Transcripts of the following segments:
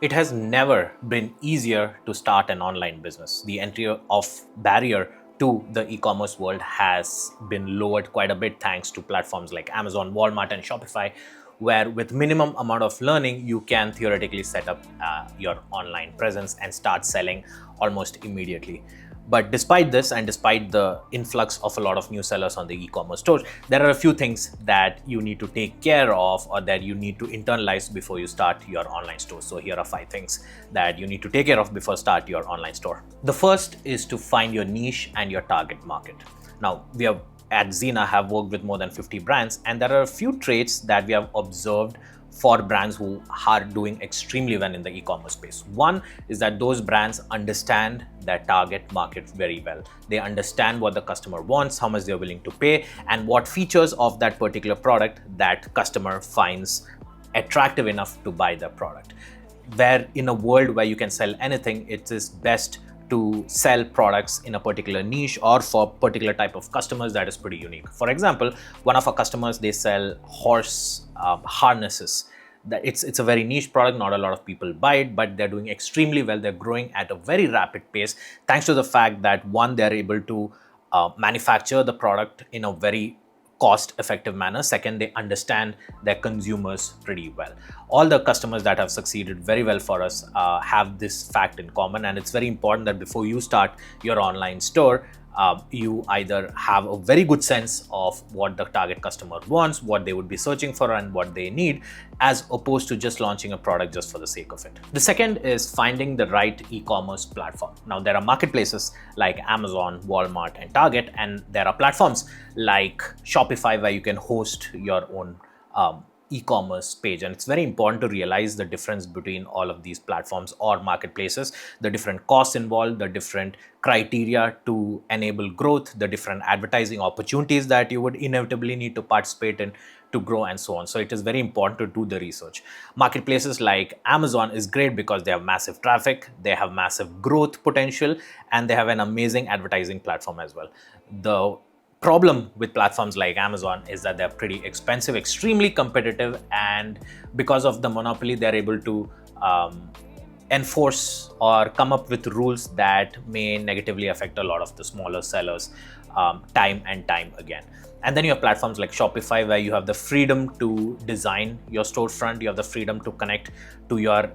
It has never been easier to start an online business. The entry of barrier to the e-commerce world has been lowered quite a bit thanks to platforms like Amazon, Walmart, and Shopify, where with minimum amount of learning, you can theoretically set up your online presence and start selling almost immediately. But despite this, and despite the influx of a lot of new sellers on the e-commerce stores, there are a few things that you need to take care of or that you need to internalize before you start your online store. So here are 5 things that you need to take care of before start your online store. The first is to find your niche and your target market. Now, we have at Zena have worked with more than 50 brands, and there are a few traits that we have observed for brands who are doing extremely well in the e-commerce space. One is that those brands understand their target market very well. They understand what the customer wants, how much they're willing to pay, and what features of that particular product that customer finds attractive enough to buy the product. Where in a world where you can sell anything, it is best to sell products in a particular niche or for particular type of customers that is pretty unique. For example, one of our customers, they sell horse harnesses. That it's a very niche product, not a lot of people buy it, but they're doing extremely well. They're growing at a very rapid pace thanks to the fact that one, they're able to manufacture the product in a very cost-effective manner. Second, they understand their consumers pretty well. All the customers that have succeeded very well for us have this fact in common, and it's very important that before you start your online store, you either have a very good sense of what the target customer wants, what they would be searching for, and what they need, as opposed to just launching a product just for the sake of it. The second is finding the right e-commerce platform. Now, there are marketplaces like Amazon, Walmart, and Target, and there are platforms like Shopify where you can host your own e-commerce page. And it's very important to realize the difference between all of these platforms or marketplaces, the different costs involved, the different criteria to enable growth, the different advertising opportunities that you would inevitably need to participate in to grow, and so on. So it is very important to do the research. Marketplaces like Amazon is great because they have massive traffic, they have massive growth potential, and they have an amazing advertising platform as well. The problem with platforms like Amazon is that they're pretty expensive, extremely competitive, and because of the monopoly, they're able to enforce or come up with rules that may negatively affect a lot of the smaller sellers time and time again. And then you have platforms like Shopify where you have the freedom to design your storefront, you have the freedom to connect to your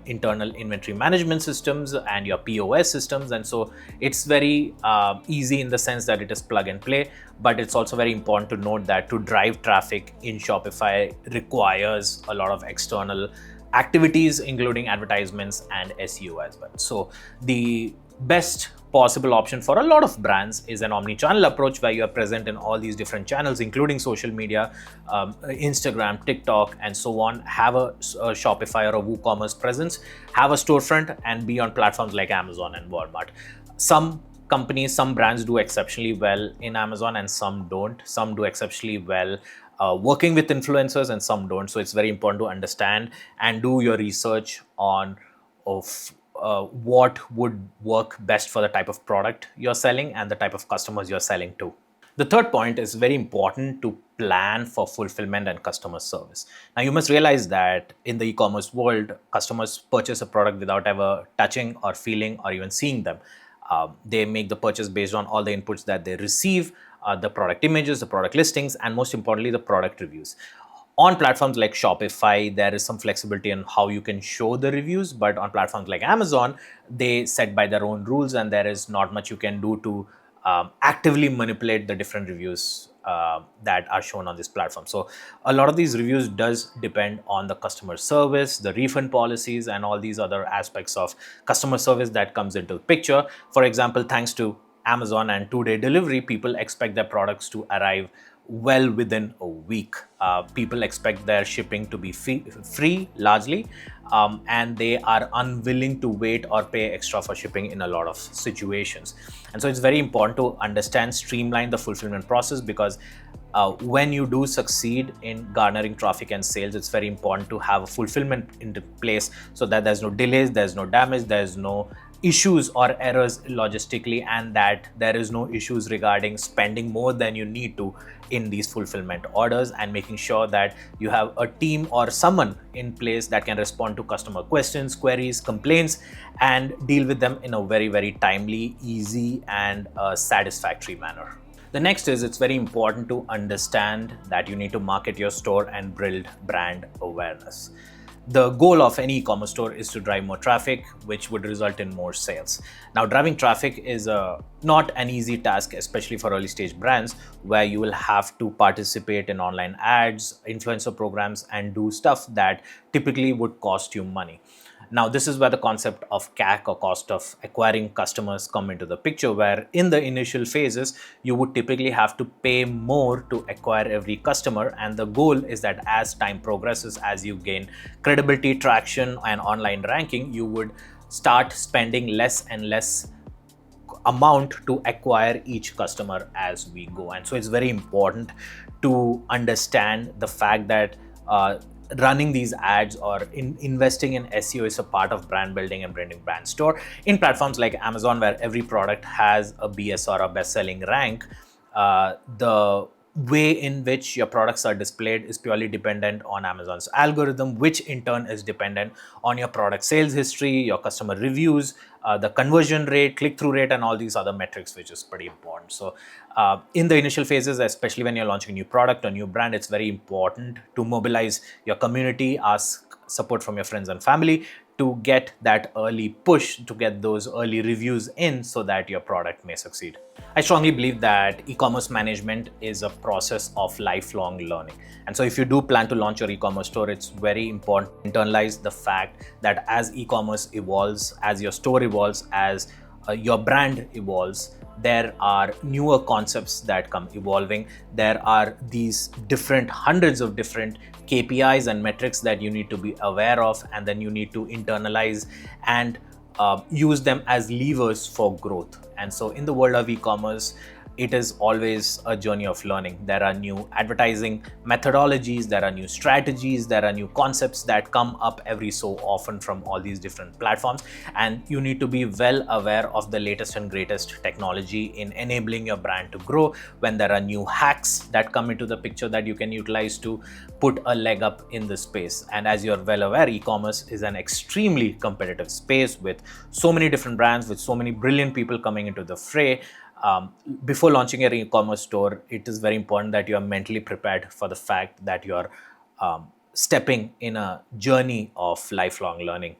internal inventory management systems and your POS systems. And so it's very easy in the sense that it is plug and play, but it's also very important to note that to drive traffic in Shopify requires a lot of external activities, including advertisements and SEO as well. So the best possible option for a lot of brands is an omni-channel approach where you are present in all these different channels, including social media, Instagram, TikTok, and so on. Have a Shopify or a WooCommerce presence, have a storefront, and be on platforms like Amazon and Walmart. Some companies, some brands do exceptionally well in Amazon and some don't. Some do exceptionally well working with influencers and some don't. So it's very important to understand and do your research on what would work best for the type of product you're selling and the type of customers you're selling to. The third point is very important to plan for fulfillment and customer service. Now, you must realize that in the e-commerce world, customers purchase a product without ever touching or feeling or even seeing them. They make the purchase based on all the inputs that they receive, the product images, the product listings, and most importantly, the product reviews. On platforms like Shopify, there is some flexibility in how you can show the reviews, but on platforms like Amazon, they set by their own rules and there is not much you can do to actively manipulate the different reviews that are shown on this platform. So a lot of these reviews does depend on the customer service, the refund policies, and all these other aspects of customer service that comes into the picture. For example, thanks to Amazon and 2-day delivery, people expect their products to arrive well within a week. People expect their shipping to be free largely, and they are unwilling to wait or pay extra for shipping in a lot of situations. And so it's very important to understand, streamline the fulfillment process, because when you do succeed in garnering traffic and sales, it's very important to have a fulfillment into place so that there's no delays, there's no damage, there's no issues or errors logistically, and that there is no issues regarding spending more than you need to in these fulfillment orders, and making sure that you have a team or someone in place that can respond to customer questions, queries, complaints, and deal with them in a very timely, easy, and satisfactory manner. The next is, it's very important to understand that you need to market your store and build brand awareness. The goal of any e-commerce store is to drive more traffic, which would result in more sales. Now, driving traffic is not an easy task, especially for early stage brands, where you will have to participate in online ads, influencer programs, and do stuff that typically would cost you money. Now, this is where the concept of CAC, or cost of acquiring customers, come into the picture, where in the initial phases, you would typically have to pay more to acquire every customer. And the goal is that as time progresses, as you gain credibility, traction, and online ranking, you would start spending less and less amount to acquire each customer as we go. And so it's very important to understand the fact that running these ads or investing in SEO is a part of brand building and branding brand store. In platforms like Amazon, where every product has a BS or a best-selling rank, the way in which your products are displayed is purely dependent on Amazon's algorithm, which in turn is dependent on your product sales history, your customer reviews, the conversion rate, click-through rate, and all these other metrics, which is pretty important. So in the initial phases, especially when you're launching a new product or new brand, it's very important to mobilize your community, ask support from your friends and family to get that early push, to get those early reviews in, so that your product may succeed. I strongly believe that e-commerce management is a process of lifelong learning. And so if you do plan to launch your e-commerce store, it's very important to internalize the fact that as e-commerce evolves, as your store evolves, as your brand evolves, there are newer concepts that come evolving. There are these hundreds of different KPIs and metrics that you need to be aware of, and then you need to internalize and use them as levers for growth. And so in the world of e-commerce, it is always a journey of learning. There are new advertising methodologies, there are new strategies, there are new concepts that come up every so often from all these different platforms. And you need to be well aware of the latest and greatest technology in enabling your brand to grow. When there are new hacks that come into the picture that you can utilize to put a leg up in the space. And as you're well aware, e-commerce is an extremely competitive space with so many different brands, with so many brilliant people coming into the fray. Before launching your e-commerce store, it is very important that you are mentally prepared for the fact that you're stepping in a journey of lifelong learning.